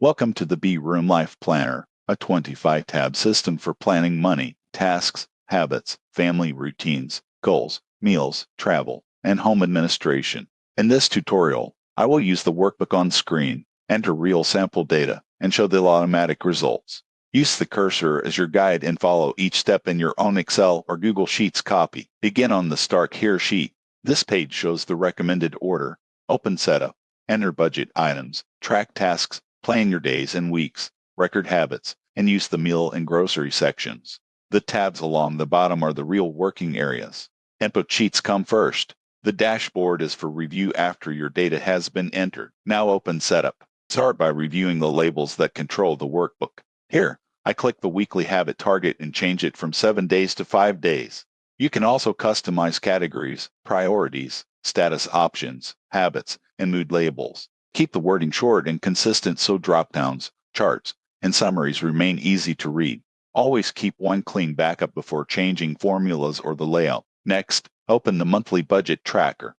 Welcome to the B-Room Life Planner, a 25-tab system for planning money, tasks, habits, family routines, goals, meals, travel, and home administration. In this tutorial, I will use the workbook on screen, enter real sample data, and show the automatic results. Use the cursor as your guide and follow each step in your own Excel or Google Sheets copy. Begin on the Start Here sheet. This page shows the recommended order. Open Setup. Enter budget items, track tasks, plan your days and weeks, record habits, and use the meal and grocery sections. The tabs along the bottom are the real working areas. Input sheets come first. The dashboard is for review after your data has been entered. Now open Setup. Start by reviewing the labels that control the workbook. Here, I click the weekly habit target and change it from 7 days to 5 days. You can also customize categories, priorities, status options, habits, and mood labels. Keep the wording short and consistent so drop-downs, charts, and summaries remain easy to read. Always keep one clean backup before changing formulas or the layout. Next, open the monthly budget tracker.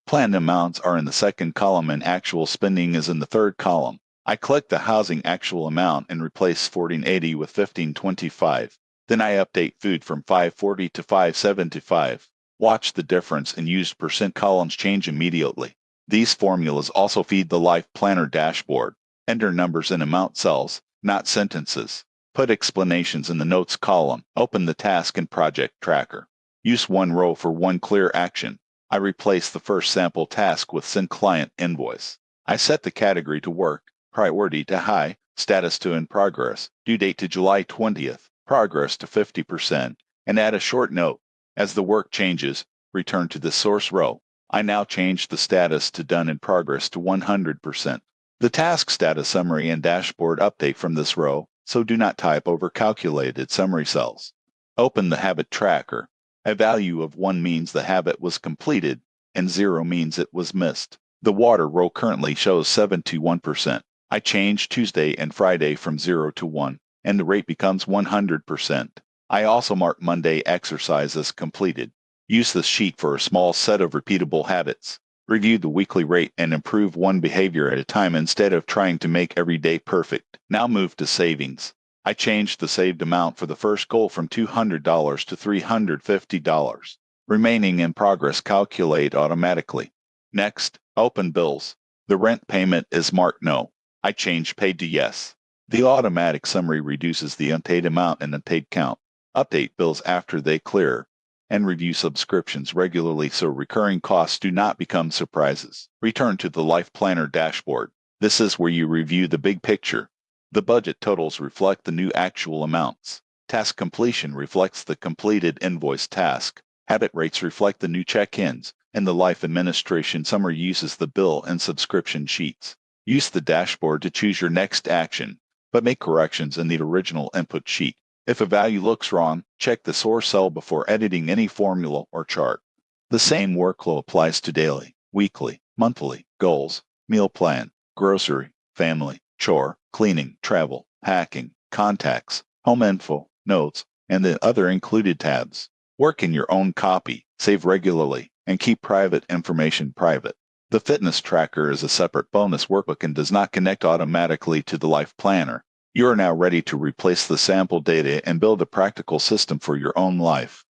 Planned amounts are in the second column and actual spending is in the third column. I click the housing actual amount and replace 1480 with 1525. Then I update food from 540 to 575. Watch the difference and used percent columns change immediately. These formulas also feed the Life Planner dashboard. Enter numbers in amount cells, not sentences. Put explanations in the notes column. Open the task and project tracker. Use one row for one clear action. I replace the first sample task with Send Client Invoice. I set the category to Work, Priority to High, Status to In Progress, Due Date to July 20th, Progress to 50%, and add a short note. As the work changes, return to the source row. I now change the status to Done in Progress to 100%. The task status summary and dashboard update from this row, so do not type over calculated summary cells. Open the habit tracker. A value of 1 means the habit was completed, and 0 means it was missed. The water row currently shows 71%. I change Tuesday and Friday from 0 to 1, and the rate becomes 100%. I also mark Monday exercise as completed. Use this sheet for a small set of repeatable habits. Review the weekly rate and improve one behavior at a time instead of trying to make every day perfect. Now move to savings. I changed the saved amount for the first goal from $200 to $350. Remaining in progress calculate automatically. Next, open bills. The rent payment is marked no. I change paid to yes. The automatic summary reduces the unpaid amount and unpaid count. Update bills after they clear, and review subscriptions regularly so recurring costs do not become surprises. Return to the Life Planner dashboard. This is where you review the big picture. The budget totals reflect the new actual amounts. Task completion reflects the completed invoice task. Habit rates reflect the new check-ins, and the Life Administration summary uses the bill and subscription sheets. Use the dashboard to choose your next action, but make corrections in the original input sheet. If a value looks wrong, check the source cell before editing any formula or chart. The same workflow applies to daily, weekly, monthly, goals, meal plan, grocery, family, chore, cleaning, travel, packing, contacts, home info, notes, and the other included tabs. Work in your own copy, save regularly, and keep private information private. The fitness tracker is a separate bonus workbook and does not connect automatically to the Life Planner. You are now ready to replace the sample data and build a practical system for your own life.